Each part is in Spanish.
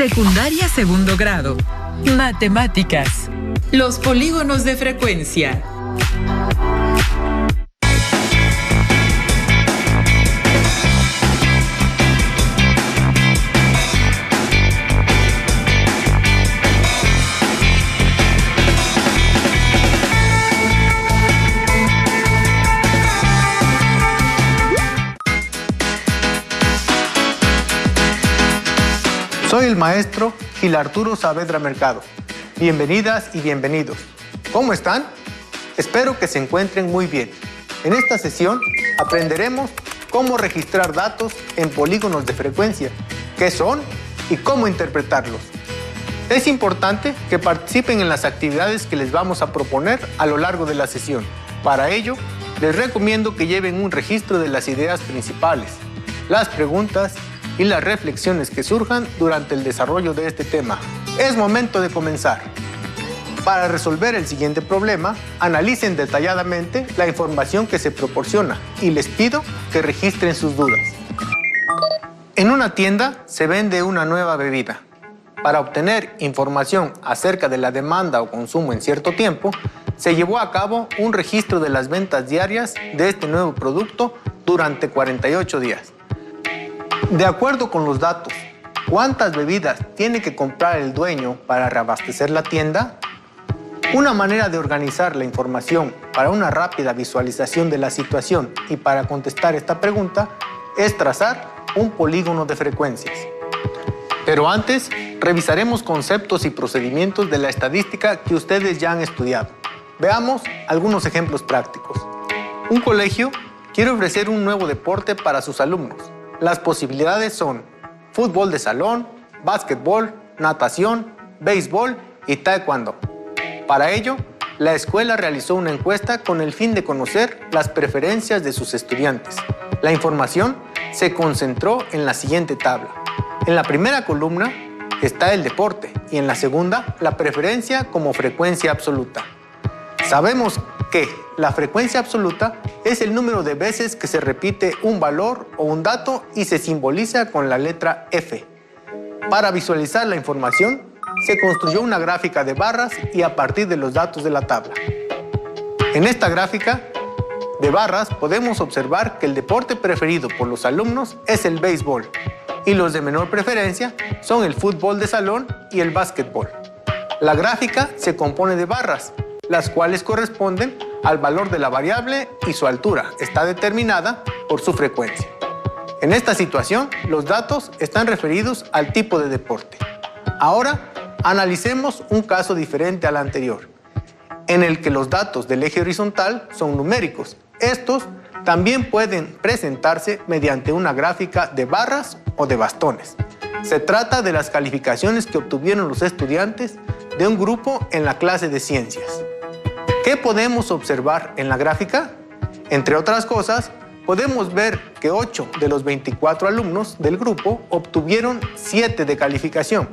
Secundaria segundo grado. Matemáticas. Los polígonos de frecuencia. Soy el maestro Gil Arturo Saavedra Mercado. Bienvenidas y bienvenidos. ¿Cómo están? Espero que se encuentren muy bien. En esta sesión aprenderemos cómo registrar datos en polígonos de frecuencia, qué son y cómo interpretarlos. Es importante que participen en las actividades que les vamos a proponer a lo largo de la sesión. Para ello, les recomiendo que lleven un registro de las ideas principales, las preguntas y las reflexiones que surjan durante el desarrollo de este tema. Es momento de comenzar. Para resolver el siguiente problema, analicen detalladamente la información que se proporciona y les pido que registren sus dudas. En una tienda se vende una nueva bebida. Para obtener información acerca de la demanda o consumo en cierto tiempo, se llevó a cabo un registro de las ventas diarias de este nuevo producto durante 48 días. De acuerdo con los datos, ¿cuántas bebidas tiene que comprar el dueño para reabastecer la tienda? Una manera de organizar la información para una rápida visualización de la situación y para contestar esta pregunta es trazar un polígono de frecuencias. Pero antes, revisaremos conceptos y procedimientos de la estadística que ustedes ya han estudiado. Veamos algunos ejemplos prácticos. Un colegio quiere ofrecer un nuevo deporte para sus alumnos. Las posibilidades son fútbol de salón, básquetbol, natación, béisbol y taekwondo. Para ello, la escuela realizó una encuesta con el fin de conocer las preferencias de sus estudiantes. La información se concentró en la siguiente tabla. En la primera columna está el deporte y en la segunda la preferencia como frecuencia absoluta. Sabemos que la frecuencia absoluta es el número de veces que se repite un valor o un dato y se simboliza con la letra F. Para visualizar la información, se construyó una gráfica de barras y a partir de los datos de la tabla. En esta gráfica de barras podemos observar que el deporte preferido por los alumnos es el béisbol y los de menor preferencia son el fútbol de salón y el básquetbol. La gráfica se compone de barras, las cuales corresponden al valor de la variable y su altura está determinada por su frecuencia. En esta situación, los datos están referidos al tipo de deporte. Ahora, analicemos un caso diferente al anterior, en el que los datos del eje horizontal son numéricos. Estos también pueden presentarse mediante una gráfica de barras o de bastones. Se trata de las calificaciones que obtuvieron los estudiantes de un grupo en la clase de ciencias. ¿Qué podemos observar en la gráfica? Entre otras cosas, podemos ver que 8 de los 24 alumnos del grupo obtuvieron 7 de calificación.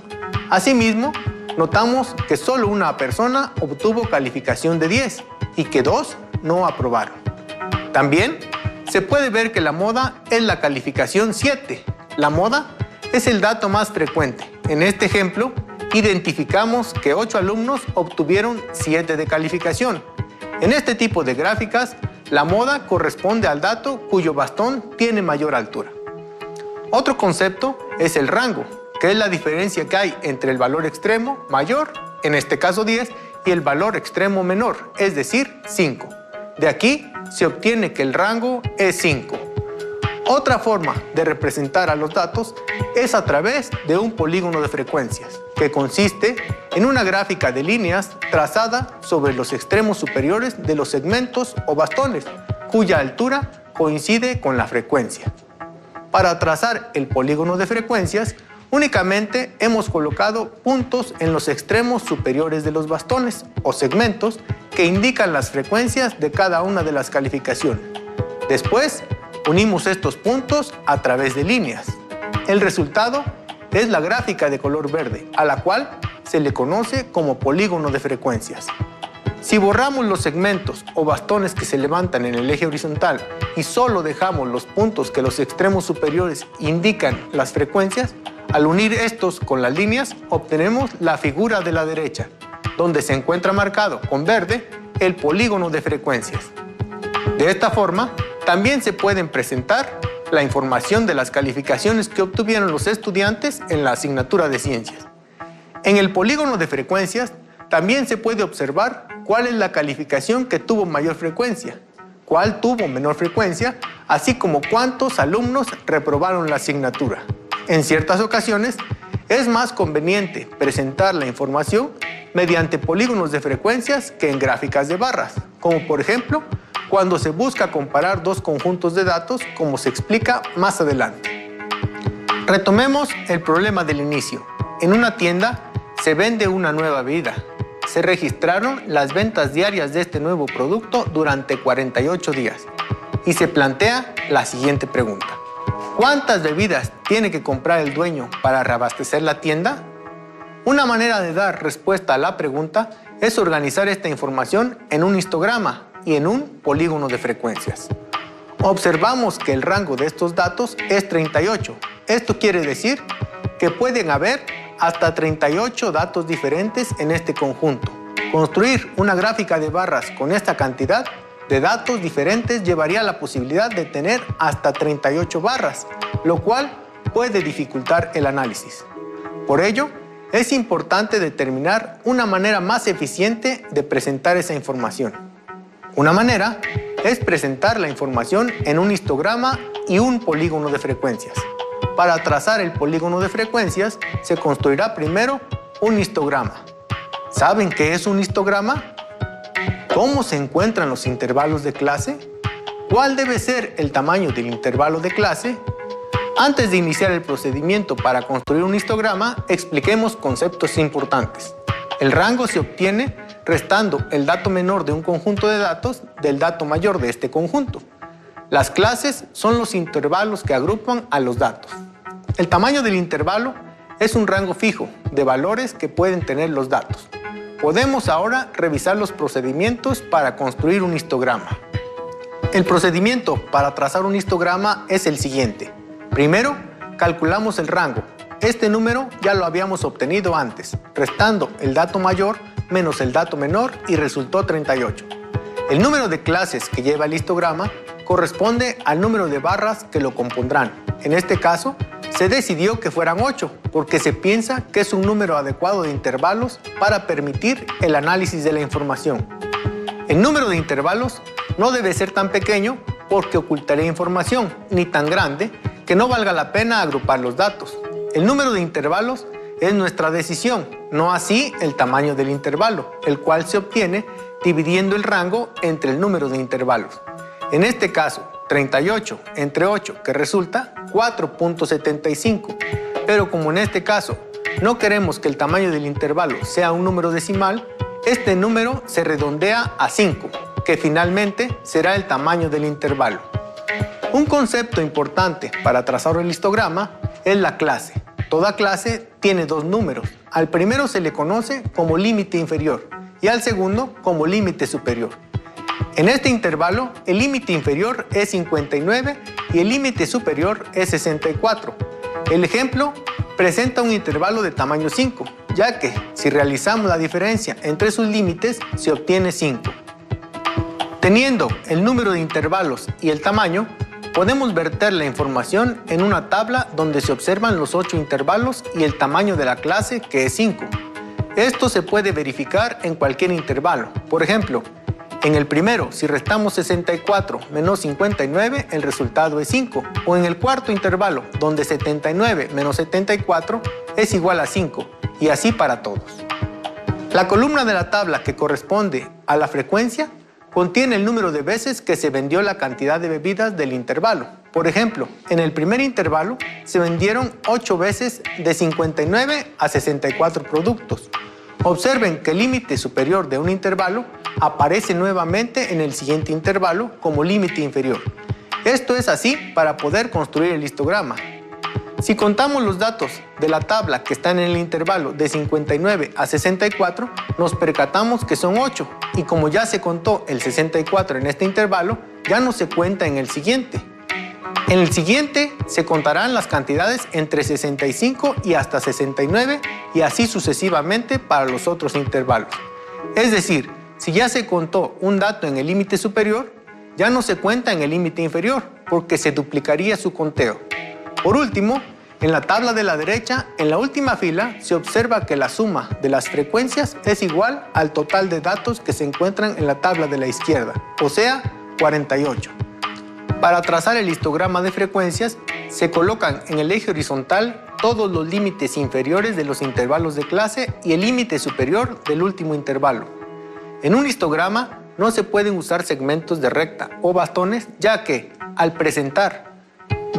Asimismo, notamos que solo una persona obtuvo calificación de 10 y que 2 no aprobaron. También se puede ver que la moda es la calificación 7. La moda es el dato más frecuente. En este ejemplo, identificamos que 8 alumnos obtuvieron 7 de calificación. En este tipo de gráficas, la moda corresponde al dato cuyo bastón tiene mayor altura. Otro concepto es el rango, que es la diferencia que hay entre el valor extremo mayor, en este caso 10, y el valor extremo menor, es decir, 5. De aquí se obtiene que el rango es 5. Otra forma de representar a los datos es a través de un polígono de frecuencias, que consiste en una gráfica de líneas trazada sobre los extremos superiores de los segmentos o bastones, cuya altura coincide con la frecuencia. Para trazar el polígono de frecuencias, únicamente hemos colocado puntos en los extremos superiores de los bastones o segmentos que indican las frecuencias de cada una de las calificaciones. Después, unimos estos puntos a través de líneas. El resultado es la gráfica de color verde, a la cual se le conoce como polígono de frecuencias. Si borramos los segmentos o bastones que se levantan en el eje horizontal y solo dejamos los puntos que los extremos superiores indican las frecuencias, Al unir estos con las líneas, obtenemos la figura de la derecha, donde se encuentra marcado con verde el polígono de frecuencias. De esta forma, también se pueden presentar la información de las calificaciones que obtuvieron los estudiantes en la asignatura de ciencias. En el polígono de frecuencias, también se puede observar cuál es la calificación que tuvo mayor frecuencia, cuál tuvo menor frecuencia, así como cuántos alumnos reprobaron la asignatura. En ciertas ocasiones, es más conveniente presentar la información mediante polígonos de frecuencias que en gráficas de barras, como por ejemplo, cuando se busca comparar dos conjuntos de datos, como se explica más adelante. Retomemos el problema del inicio. En una tienda se vende una nueva bebida. Se registraron las ventas diarias de este nuevo producto durante 48 días y se plantea la siguiente pregunta. ¿Cuántas bebidas tiene que comprar el dueño para reabastecer la tienda? Una manera de dar respuesta a la pregunta es organizar esta información en un histograma y en un polígono de frecuencias. Observamos que el rango de estos datos es 38. Esto quiere decir que pueden haber hasta 38 datos diferentes en este conjunto. Construir una gráfica de barras con esta cantidad de datos diferentes llevaría a la posibilidad de tener hasta 38 barras, lo cual puede dificultar el análisis. Por ello, es importante determinar una manera más eficiente de presentar esa información. Una manera es presentar la información en un histograma y un polígono de frecuencias. Para trazar el polígono de frecuencias, se construirá primero un histograma. ¿Saben qué es un histograma? ¿Cómo se encuentran los intervalos de clase? ¿Cuál debe ser el tamaño del intervalo de clase? Antes de iniciar el procedimiento para construir un histograma, expliquemos conceptos importantes. El rango se obtiene restando el dato menor de un conjunto de datos del dato mayor de este conjunto. Las clases son los intervalos que agrupan a los datos. El tamaño del intervalo es un rango fijo de valores que pueden tener los datos. Podemos ahora revisar los procedimientos para construir un histograma. El procedimiento para trazar un histograma es el siguiente. Primero, calculamos el rango. Este número ya lo habíamos obtenido antes, restando el dato mayor menos el dato menor y resultó 38. El número de clases que lleva el histograma corresponde al número de barras que lo compondrán. En este caso, se decidió que fueran 8, porque se piensa que es un número adecuado de intervalos para permitir el análisis de la información. El número de intervalos no debe ser tan pequeño porque ocultaría información, ni tan grande que no valga la pena agrupar los datos. El número de intervalos es nuestra decisión, no así el tamaño del intervalo, el cual se obtiene dividiendo el rango entre el número de intervalos. En este caso, 38 entre 8, que resulta 4.75. Pero como en este caso no queremos que el tamaño del intervalo sea un número decimal, este número se redondea a 5, que finalmente será el tamaño del intervalo. Un concepto importante para trazar el histograma es la clase. Toda clase tiene dos números. Al primero se le conoce como límite inferior y al segundo como límite superior. En este intervalo, el límite inferior es 59 y el límite superior es 64. El ejemplo presenta un intervalo de tamaño 5, ya que si realizamos la diferencia entre sus límites, se obtiene 5. Teniendo el número de intervalos y el tamaño, podemos verter la información en una tabla donde se observan los 8 intervalos y el tamaño de la clase, que es 5. Esto se puede verificar en cualquier intervalo. Por ejemplo, en el primero, si restamos 64 menos 59, el resultado es 5. O en el cuarto intervalo, donde 79 menos 74 es igual a 5. Y así para todos. La columna de la tabla que corresponde a la frecuencia contiene el número de veces que se vendió la cantidad de bebidas del intervalo. Por ejemplo, en el primer intervalo se vendieron 8 veces de 59 a 64 productos. Observen que el límite superior de un intervalo aparece nuevamente en el siguiente intervalo como límite inferior. Esto es así para poder construir el histograma. Si contamos los datos de la tabla que están en el intervalo de 59 a 64, nos percatamos que son 8, y como ya se contó el 64 en este intervalo, ya no se cuenta en el siguiente. En el siguiente se contarán las cantidades entre 65 y hasta 69 y así sucesivamente para los otros intervalos. Es decir, si ya se contó un dato en el límite superior, ya no se cuenta en el límite inferior porque se duplicaría su conteo. Por último, en la tabla de la derecha, en la última fila, se observa que la suma de las frecuencias es igual al total de datos que se encuentran en la tabla de la izquierda, o sea, 48. Para trazar el histograma de frecuencias, se colocan en el eje horizontal todos los límites inferiores de los intervalos de clase y el límite superior del último intervalo. En un histograma no se pueden usar segmentos de recta o bastones, ya que, al presentar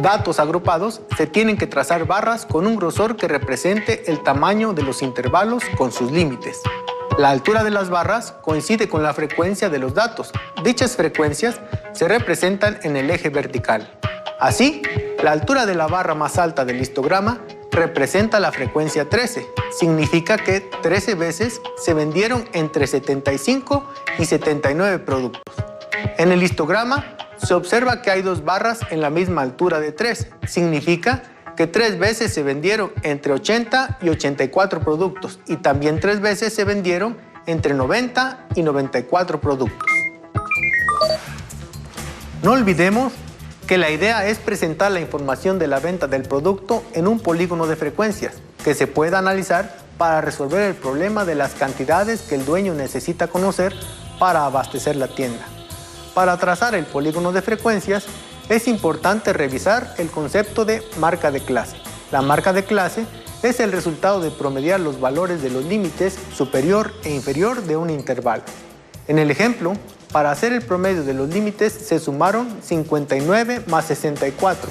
datos agrupados, se tienen que trazar barras con un grosor que represente el tamaño de los intervalos con sus límites. La altura de las barras coincide con la frecuencia de los datos. Dichas frecuencias se representan en el eje vertical. Así, la altura de la barra más alta del histograma representa la frecuencia 13. Significa que 13 veces se vendieron entre 75 y 79 productos. En el histograma se observa que hay dos barras en la misma altura de 13. Significa que 3 veces se vendieron entre 80 y 84 productos y también 3 veces se vendieron entre 90 y 94 productos. No olvidemos que la idea es presentar la información de la venta del producto en un polígono de frecuencias que se pueda analizar para resolver el problema de las cantidades que el dueño necesita conocer para abastecer la tienda. Para trazar el polígono de frecuencias, es importante revisar el concepto de marca de clase. La marca de clase es el resultado de promediar los valores de los límites superior e inferior de un intervalo. En el ejemplo, para hacer el promedio de los límites se sumaron 59 más 64,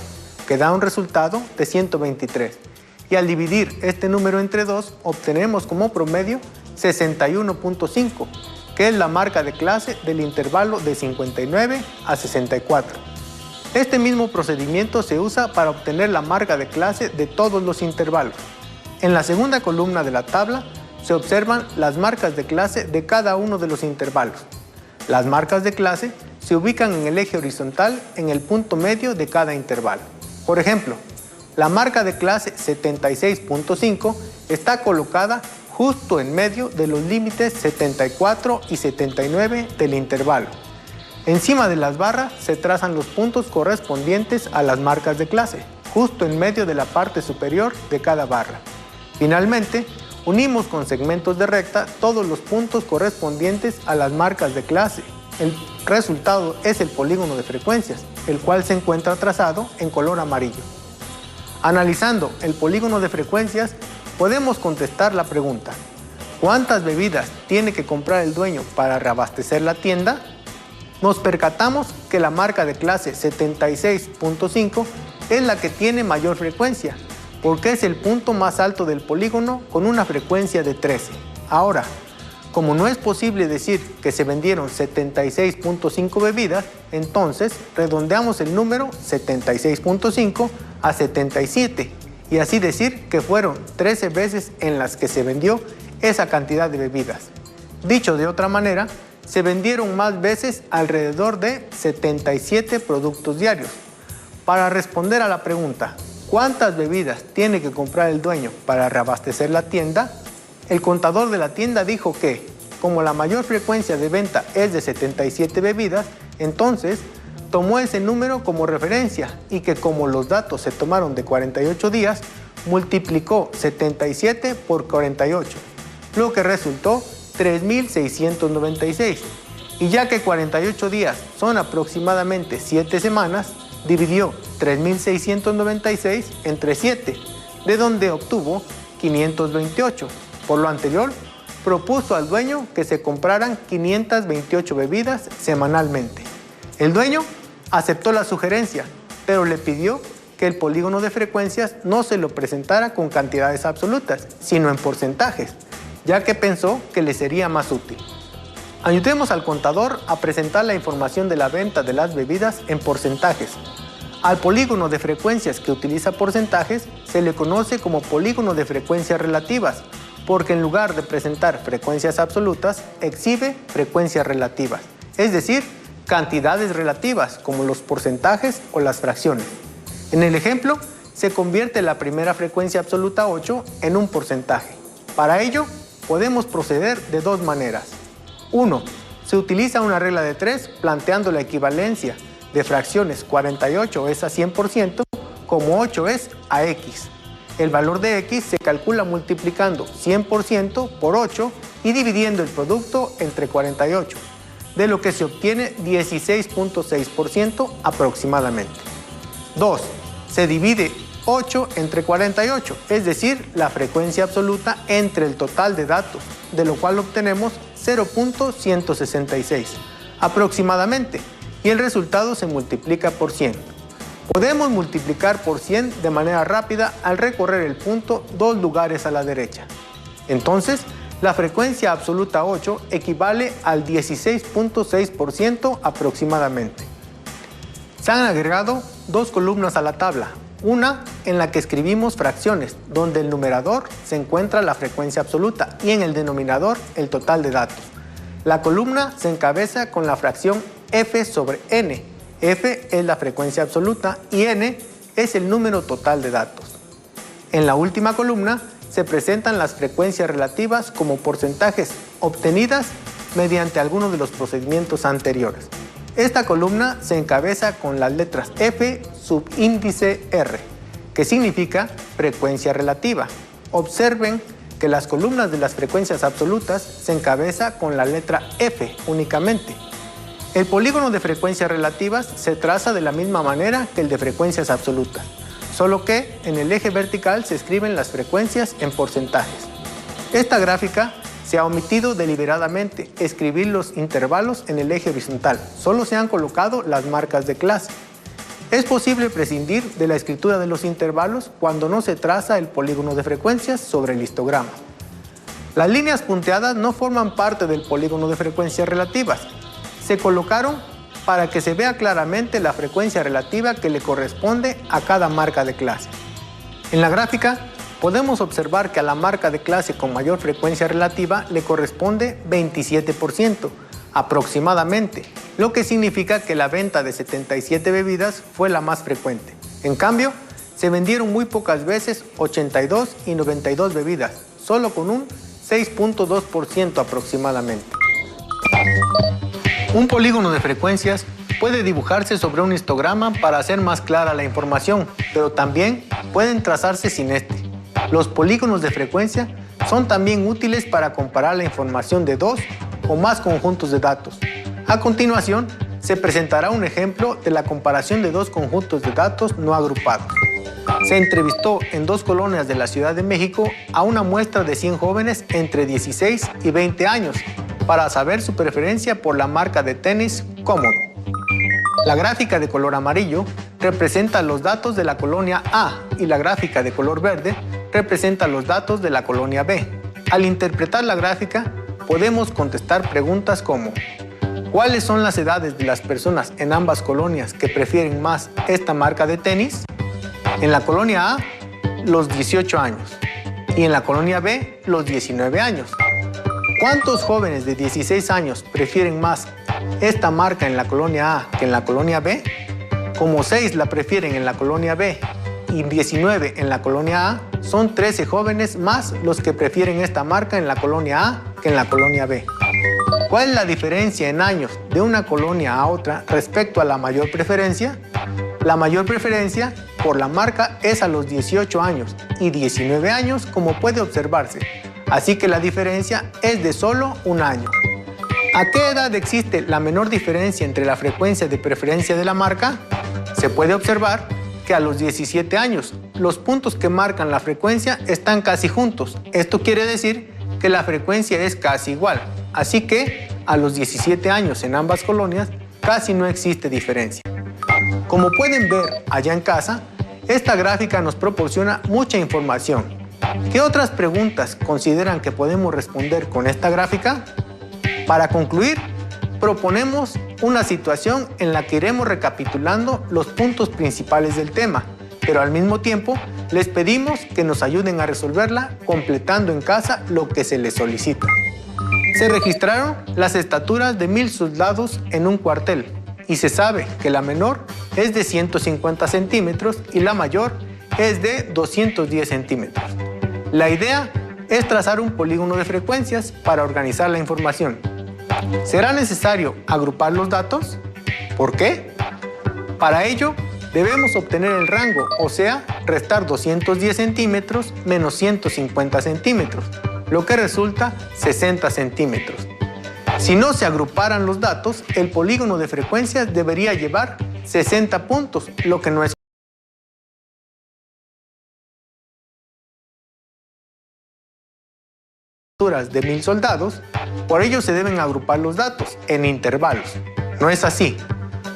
que da un resultado de 123. Y al dividir este número entre 2, obtenemos como promedio 61.5, que es la marca de clase del intervalo de 59 a 64. Este mismo procedimiento se usa para obtener la marca de clase de todos los intervalos. En la segunda columna de la tabla se observan las marcas de clase de cada uno de los intervalos. Las marcas de clase se ubican en el eje horizontal en el punto medio de cada intervalo. Por ejemplo, la marca de clase 76.5 está colocada justo en medio de los límites 74 y 79 del intervalo. Encima de las barras se trazan los puntos correspondientes a las marcas de clase, justo en medio de la parte superior de cada barra. Finalmente, unimos con segmentos de recta todos los puntos correspondientes a las marcas de clase. El resultado es el polígono de frecuencias, el cual se encuentra trazado en color amarillo. Analizando el polígono de frecuencias, podemos contestar la pregunta: ¿cuántas bebidas tiene que comprar el dueño para reabastecer la tienda? Nos percatamos que la marca de clase 76.5 es la que tiene mayor frecuencia, porque es el punto más alto del polígono con una frecuencia de 13. Ahora, como no es posible decir que se vendieron 76.5 bebidas, entonces redondeamos el número 76.5 a 77 y así decir que fueron 13 veces en las que se vendió esa cantidad de bebidas. Dicho de otra manera, se vendieron más veces alrededor de 77 productos diarios. Para responder a la pregunta, ¿cuántas bebidas tiene que comprar el dueño para reabastecer la tienda? El contador de la tienda dijo que, como la mayor frecuencia de venta es de 77 bebidas, entonces tomó ese número como referencia y que como los datos se tomaron de 48 días, multiplicó 77 por 48, lo que resultó 3.696. Y ya que 48 días son aproximadamente 7 semanas, dividió 3.696 entre 7, de donde obtuvo 528. Por lo anterior, propuso al dueño que se compraran 528 bebidas semanalmente. El dueño aceptó la sugerencia, pero le pidió que el polígono de frecuencias no se lo presentara con cantidades absolutas, sino en porcentajes, ya que pensó que le sería más útil. Ayudemos al contador a presentar la información de la venta de las bebidas en porcentajes. Al polígono de frecuencias que utiliza porcentajes se le conoce como polígono de frecuencias relativas, porque en lugar de presentar frecuencias absolutas, exhibe frecuencias relativas, es decir, cantidades relativas como los porcentajes o las fracciones. En el ejemplo, se convierte la primera frecuencia absoluta 8 en un porcentaje. Para ello, podemos proceder de dos maneras. 1. Se utiliza una regla de 3 planteando la equivalencia de fracciones 48 es a 100% como 8 es a x. El valor de x se calcula multiplicando 100% por 8 y dividiendo el producto entre 48, de lo que se obtiene 16.6% aproximadamente. 2. Se divide 8 entre 48, es decir, la frecuencia absoluta entre el total de datos, de lo cual obtenemos 0.166 aproximadamente, y el resultado se multiplica por 100. Podemos multiplicar por 100 de manera rápida al recorrer el punto 2 lugares a la derecha. Entonces, la frecuencia absoluta 8 equivale al 16.6% aproximadamente. Se han agregado dos columnas a la tabla, una en la que escribimos fracciones, donde el numerador se encuentra la frecuencia absoluta y en el denominador el total de datos. La columna se encabeza con la fracción f sobre n. F es la frecuencia absoluta y n es el número total de datos. En la última columna se presentan las frecuencias relativas como porcentajes obtenidas mediante alguno de los procedimientos anteriores. Esta columna se encabeza con las letras F subíndice R, que significa frecuencia relativa. Observen que las columnas de las frecuencias absolutas se encabeza con la letra F únicamente. El polígono de frecuencias relativas se traza de la misma manera que el de frecuencias absolutas, solo que en el eje vertical se escriben las frecuencias en porcentajes. Esta gráfica se ha omitido deliberadamente escribir los intervalos en el eje horizontal, solo se han colocado las marcas de clase. Es posible prescindir de la escritura de los intervalos cuando no se traza el polígono de frecuencias sobre el histograma. Las líneas punteadas no forman parte del polígono de frecuencias relativas. Se colocaron para que se vea claramente la frecuencia relativa que le corresponde a cada marca de clase. En la gráfica podemos observar que a la marca de clase con mayor frecuencia relativa le corresponde 27% aproximadamente, lo que significa que la venta de 77 bebidas fue la más frecuente. En cambio, se vendieron muy pocas veces 82 y 92 bebidas, solo con un 6.2% aproximadamente. Un polígono de frecuencias puede dibujarse sobre un histograma para hacer más clara la información, pero también pueden trazarse sin este. Los polígonos de frecuencia son también útiles para comparar la información de dos o más conjuntos de datos. A continuación, se presentará un ejemplo de la comparación de dos conjuntos de datos no agrupados. Se entrevistó en dos colonias de la Ciudad de México a una muestra de 100 jóvenes entre 16 y 20 años para saber su preferencia por la marca de tenis Cómodo. La gráfica de color amarillo representa los datos de la colonia A y la gráfica de color verde representa los datos de la colonia B. Al interpretar la gráfica, podemos contestar preguntas como: ¿cuáles son las edades de las personas en ambas colonias que prefieren más esta marca de tenis? En la colonia A, los 18 años y en la colonia B, los 19 años. ¿Cuántos jóvenes de 16 años prefieren más esta marca en la colonia A que en la colonia B? Como 6 la prefieren en la colonia B y 19 en la colonia A, son 13 jóvenes más los que prefieren esta marca en la colonia A que en la colonia B. ¿Cuál es la diferencia en años de una colonia a otra respecto a la mayor preferencia? La mayor preferencia por la marca es a los 18 años y 19 años, como puede observarse. Así que la diferencia es de solo un año. ¿A qué edad existe la menor diferencia entre la frecuencia de preferencia de la marca? Se puede observar que a los 17 años, los puntos que marcan la frecuencia están casi juntos. Esto quiere decir que la frecuencia es casi igual. Así que a los 17 años en ambas colonias casi no existe diferencia. Como pueden ver allá en casa, esta gráfica nos proporciona mucha información. ¿Qué otras preguntas consideran que podemos responder con esta gráfica? Para concluir, proponemos una situación en la que iremos recapitulando los puntos principales del tema, pero al mismo tiempo les pedimos que nos ayuden a resolverla completando en casa lo que se les solicita. Se registraron las estaturas de 1000 soldados en un cuartel y se sabe que la menor es de 150 centímetros y la mayor es de 210 centímetros. La idea es trazar un polígono de frecuencias para organizar la información. ¿Será necesario agrupar los datos? ¿Por qué? Para ello, debemos obtener el rango, o sea, restar 210 centímetros menos 150 centímetros, lo que resulta 60 centímetros. Si no se agruparan los datos, el polígono de frecuencias debería llevar 60 puntos, lo que no es de 1000 soldados, por ello se deben agrupar los datos en intervalos. No es así,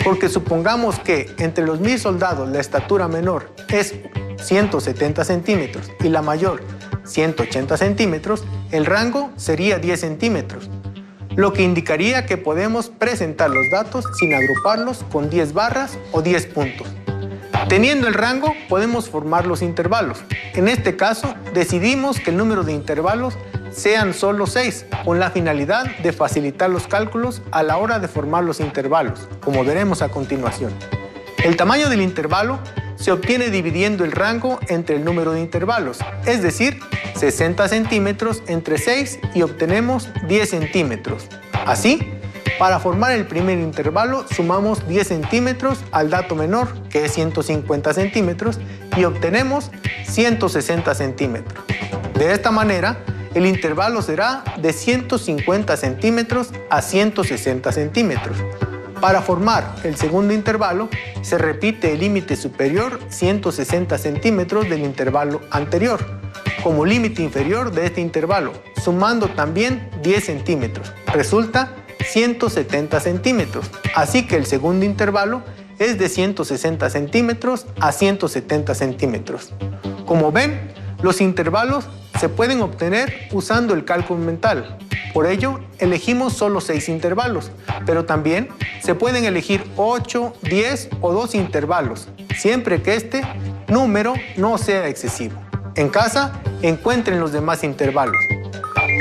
porque supongamos que entre los 1000 soldados la estatura menor es 170 centímetros y la mayor 180 centímetros, el rango sería 10 centímetros, lo que indicaría que podemos presentar los datos sin agruparlos con 10 barras o 10 puntos. Teniendo el rango, podemos formar los intervalos. En este caso, decidimos que el número de intervalos sean solo 6, con la finalidad de facilitar los cálculos a la hora de formar los intervalos, como veremos a continuación. El tamaño del intervalo se obtiene dividiendo el rango entre el número de intervalos, es decir, 60 centímetros entre 6 y obtenemos 10 centímetros. Así, para formar el primer intervalo sumamos 10 centímetros al dato menor, que es 150 centímetros, y obtenemos 160 centímetros. De esta manera, el intervalo será de 150 centímetros a 160 centímetros. Para formar el segundo intervalo, se repite el límite superior 160 centímetros del intervalo anterior, como límite inferior de este intervalo, sumando también 10 centímetros. Resulta 170 centímetros, así que el segundo intervalo es de 160 centímetros a 170 centímetros. Como ven, los intervalos se pueden obtener usando el cálculo mental. Por ello, elegimos solo 6 intervalos, pero también se pueden elegir 8, 10 o 12 intervalos, siempre que este número no sea excesivo. En casa, encuentren los demás intervalos.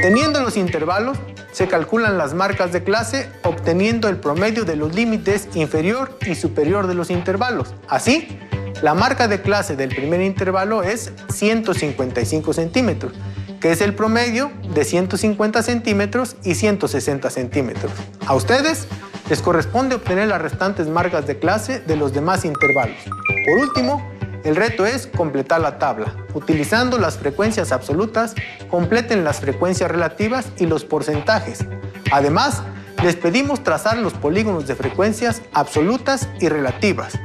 Teniendo los intervalos, se calculan las marcas de clase obteniendo el promedio de los límites inferior y superior de los intervalos. Así, la marca de clase del primer intervalo es 155 centímetros, que es el promedio de 150 centímetros y 160 centímetros. A ustedes les corresponde obtener las restantes marcas de clase de los demás intervalos. Por último, el reto es completar la tabla. Utilizando las frecuencias absolutas, completen las frecuencias relativas y los porcentajes. Además, les pedimos trazar los polígonos de frecuencias absolutas y relativas.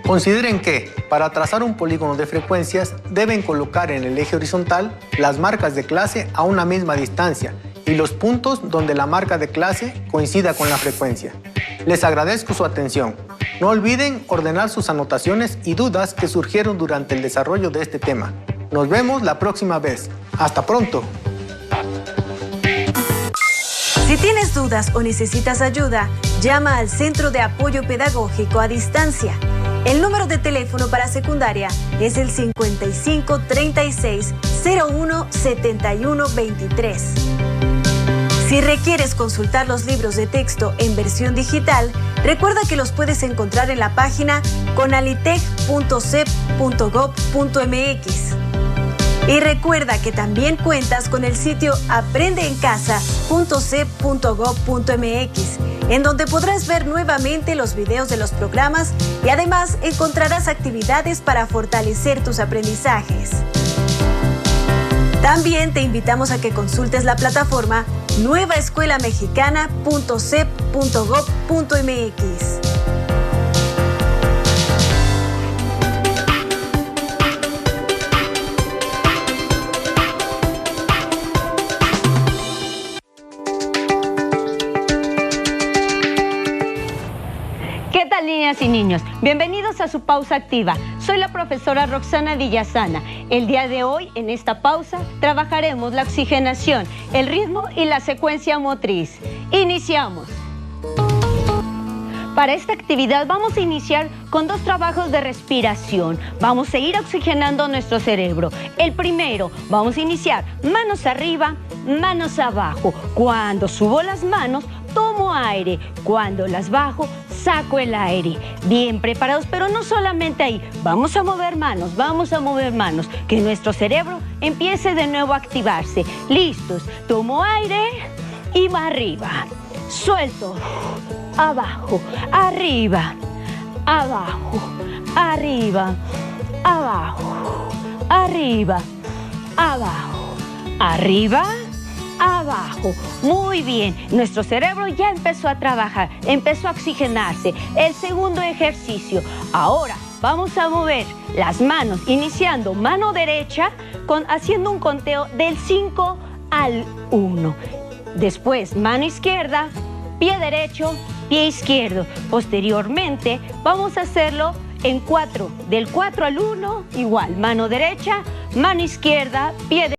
Consideren que, para trazar un polígono de frecuencias, deben colocar en el eje horizontal las marcas de clase a una misma distancia y los puntos donde la marca de clase coincida con la frecuencia. Les agradezco su atención. No olviden ordenar sus anotaciones y dudas que surgieron durante el desarrollo de este tema. Nos vemos la próxima vez. ¡Hasta pronto! Si tienes dudas o necesitas ayuda, llama al Centro de Apoyo Pedagógico a Distancia. El número de teléfono para secundaria es el 55 36 01 71 23. Si requieres consultar los libros de texto en versión digital, recuerda que los puedes encontrar en la página conalitec.cep.gov.mx. Y recuerda que también cuentas con el sitio aprendeencasa.cep.gov.mx, en donde podrás ver nuevamente los videos de los programas y además encontrarás actividades para fortalecer tus aprendizajes. También te invitamos a que consultes la plataforma nuevaescuelamexicana.cep.gov.mx. ¿Qué tal, niñas y niños? Bienvenidos a su pausa activa. Soy la profesora Roxana Villasana. El día de hoy, en esta pausa, trabajaremos la oxigenación, el ritmo y la secuencia motriz. Iniciamos. Para esta actividad vamos a iniciar con 2 trabajos de respiración. Vamos a ir oxigenando nuestro cerebro. El primero, vamos a iniciar manos arriba, manos abajo. Cuando subo las manos, tomo aire. Cuando las bajo, saco el aire. Bien preparados, pero no solamente ahí. Vamos a mover manos, que nuestro cerebro empiece de nuevo a activarse. ¿Listos? Tomo aire y va arriba. Suelto, abajo, arriba, abajo, arriba, abajo, arriba, abajo, arriba, abajo. Muy bien, nuestro cerebro ya empezó a trabajar, empezó a oxigenarse. El segundo ejercicio. Ahora vamos a mover las manos, iniciando mano derecha, haciendo un conteo del 5 al 1. Después, mano izquierda, pie derecho, pie izquierdo. Posteriormente, vamos a hacerlo en 4. Del 4 al 1, igual. Mano derecha, mano izquierda, pie derecho.